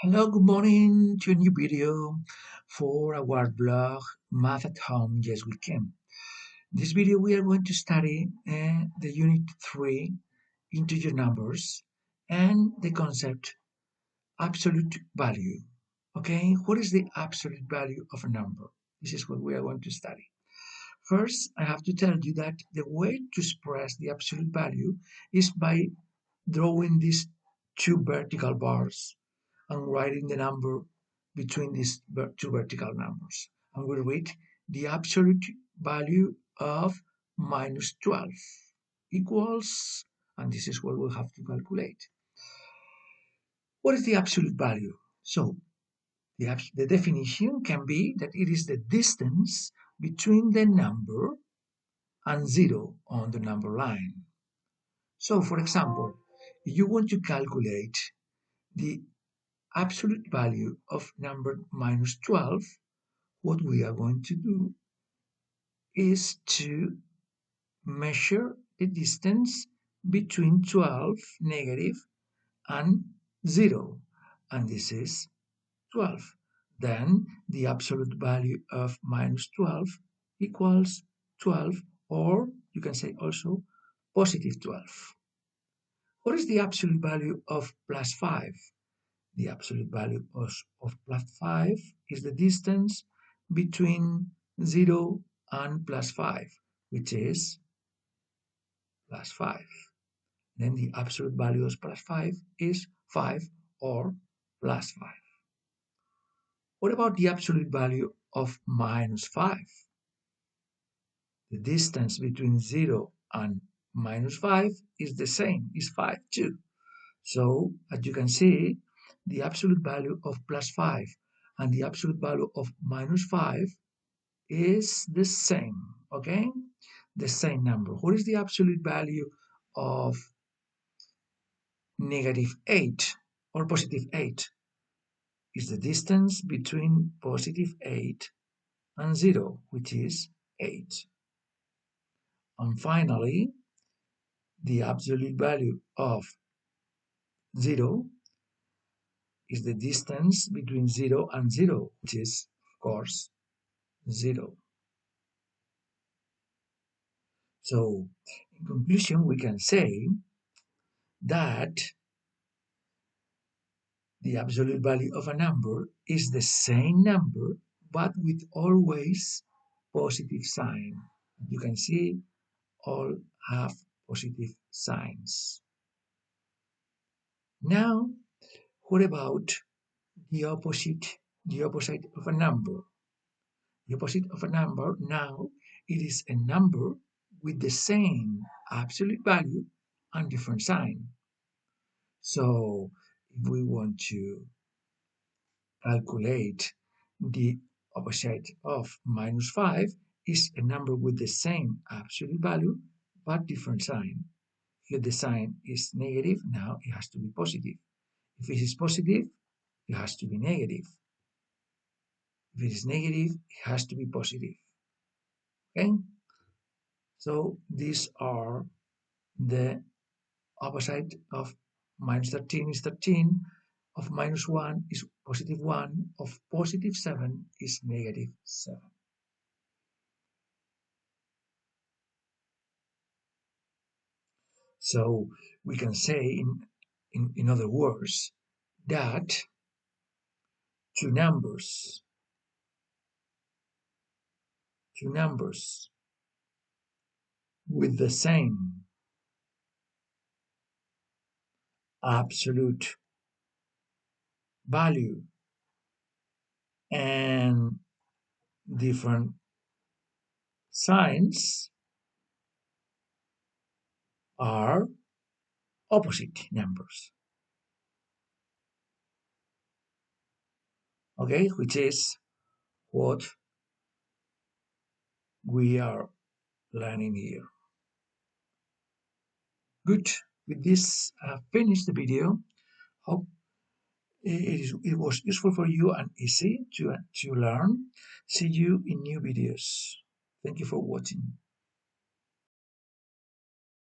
Hello, good morning to a new video for our blog Math at Home. Yes, we can. In this video, we are going to study the Unit 3 integer numbers and the concept absolute value. Okay, what is the absolute value of a number? This is what we are going to study. First, I have to tell you that the way to express the absolute value is by drawing these two vertical bars and writing the number between these two vertical numbers. And we read the absolute value of minus 12 equals, and this is what we'll have to calculate. What is the absolute value? So the definition can be that it is the distance between the number and 0 on the number line. So for example, if you want to calculate the absolute value of number minus 12, what we are going to do is to measure the distance between 12 negative and 0, and this is 12. Then the absolute value of minus 12 equals 12, or you can say also positive 12. What is the absolute value of plus 5? The absolute value of plus 5 is the distance between 0 and plus 5, which is plus 5. Then the absolute value of plus 5 is 5 or plus 5. What about the absolute value of minus 5? The distance between 0 and minus 5 is the same, is 5 too. So, as you can see, the absolute value of plus 5 and the absolute value of minus 5 is the same, okay? The same number. What is the absolute value of negative 8 or positive 8? Is the distance between positive 8 and 0, which is 8. And finally, the absolute value of 0 is the distance between 0 and 0, which is, of course, 0. So, in conclusion, we can say that the absolute value of a number is the same number, but with always positive sign. You can see all have positive signs. Now, what about the opposite? The opposite of a number. The opposite of a number now it is a number with the same absolute value and different sign. So if we want to calculate the opposite of minus 5 is a number with the same absolute value but different sign. If the sign is negative, now it has to be positive. If it is positive, it has to be negative. If it is negative, it has to be positive. Okay? So these are the opposite of minus 13 is 13, of minus 1 is positive 1, of positive 7 is negative 7. So we can say in other words that two numbers with the same absolute value and different signs are opposite numbers. Okay, which is what we are learning here. Good. With this, I finished the video. Hope it was useful for you and easy to learn. See you in new videos. Thank you for watching.